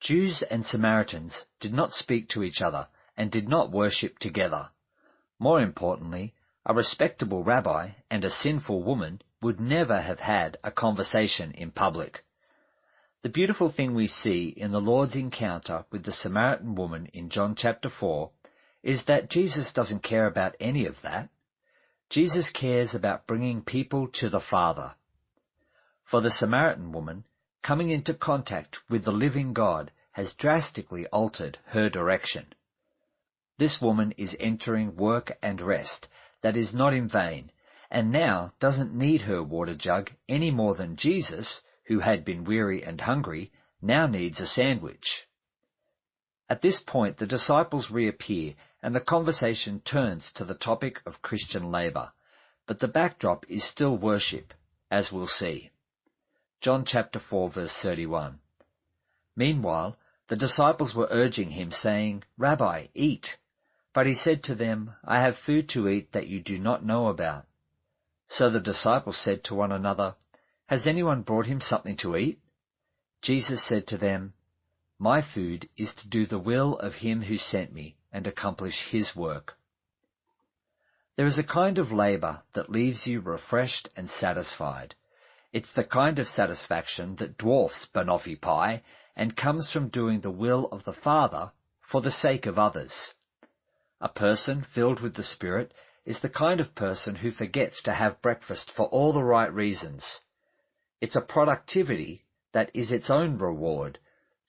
Jews and Samaritans did not speak to each other and did not worship together. More importantly, a respectable rabbi and a sinful woman would never have had a conversation in public. The beautiful thing we see in the Lord's encounter with the Samaritan woman in John chapter 4 is that Jesus doesn't care about any of that. Jesus cares about bringing people to the Father. For the Samaritan woman, coming into contact with the living God has drastically altered her direction. This woman is entering work and rest that is not in vain, and now doesn't need her water jug any more than Jesus, who had been weary and hungry, now needs a sandwich. At this point the disciples reappear and the conversation turns to the topic of Christian labour, but the backdrop is still worship, as we'll see. John chapter 4 verse 31. Meanwhile, the disciples were urging him, saying, "Rabbi, eat." But he said to them, "I have food to eat that you do not know about." So the disciples said to one another, "Has anyone brought him something to eat?" Jesus said to them, "My food is to do the will of him who sent me and accomplish his work." There is a kind of labour that leaves you refreshed and satisfied. It's the kind of satisfaction that dwarfs banoffee pie and comes from doing the will of the Father for the sake of others. A person filled with the Spirit is the kind of person who forgets to have breakfast for all the right reasons. It's a productivity that is its own reward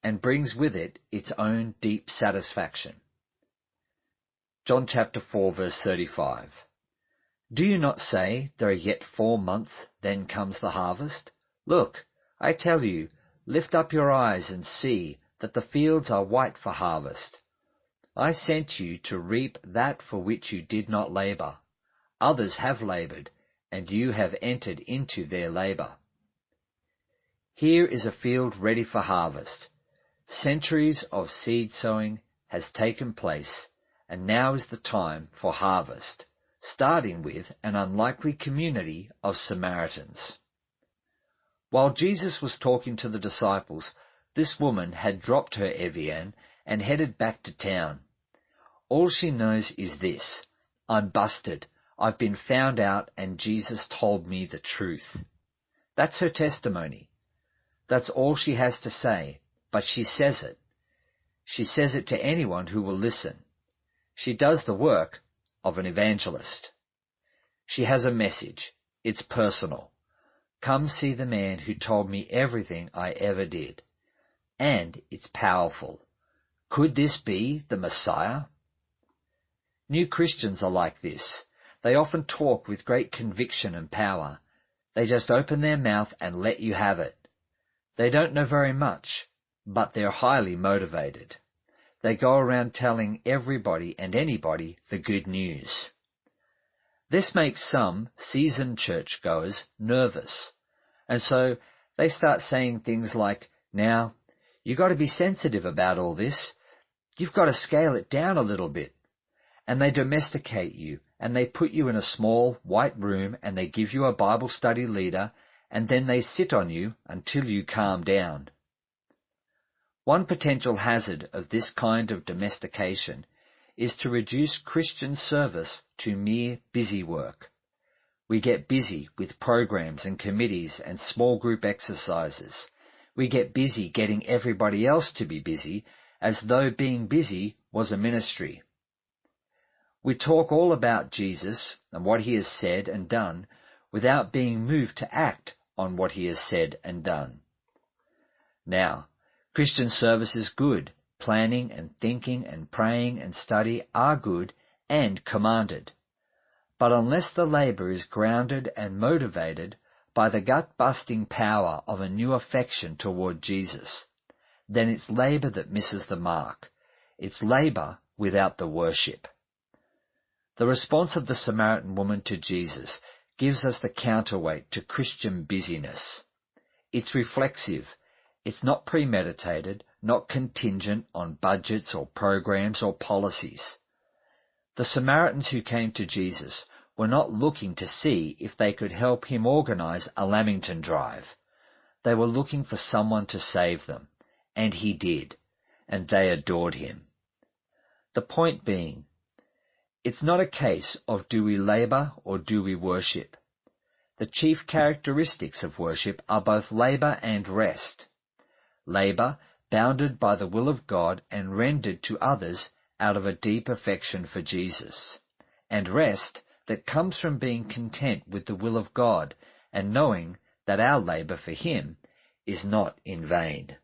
and brings with it its own deep satisfaction. John chapter 4 verse 35. Do you not say, "There are yet 4 months, then comes the harvest"? Look, I tell you, lift up your eyes and see that the fields are white for harvest. I sent you to reap that for which you did not labour. Others have laboured, and you have entered into their labour. Here is a field ready for harvest. Centuries of seed sowing has taken place, and now is the time for harvest, starting with an unlikely community of Samaritans. While Jesus was talking to the disciples, this woman had dropped her Evian and headed back to town. All she knows is this: I'm busted, I've been found out, and Jesus told me the truth. That's her testimony. That's all she has to say, but she says it. She says it to anyone who will listen. She does the work of an evangelist. She has a message. It's personal. Come see the man who told me everything I ever did. And it's powerful. Could this be the Messiah? New Christians are like this. They often talk with great conviction and power. They just open their mouth and let you have it. They don't know very much, but they're highly motivated. They go around telling everybody and anybody the good news. This makes some seasoned churchgoers nervous, and so they start saying things like, "Now, you've got to be sensitive about all this. You've got to scale it down a little bit." And they domesticate you, and they put you in a small white room, and they give you a Bible study leader, and then they sit on you until you calm down. One potential hazard of this kind of domestication is to reduce Christian service to mere busy work. We get busy with programs and committees and small group exercises. We get busy getting everybody else to be busy, as though being busy was a ministry. We talk all about Jesus and what he has said and done without being moved to act on what he has said and done. Now, Christian service is good. Planning and thinking and praying and study are good and commanded. But unless the labour is grounded and motivated by the gut-busting power of a new affection toward Jesus, then it's labour that misses the mark. It's labour without the worship. The response of the Samaritan woman to Jesus gives us the counterweight to Christian busyness. It's reflexive. It's not premeditated, not contingent on budgets or programs or policies. The Samaritans who came to Jesus were not looking to see if they could help him organize a Lamington drive. They were looking for someone to save them, and he did. and they adored him. The point being, it's not a case of do we labour or do we worship. The chief characteristics of worship are both labour and rest. Labour, bounded by the will of God and rendered to others out of a deep affection for Jesus, and rest that comes from being content with the will of God and knowing that our labour for him is not in vain.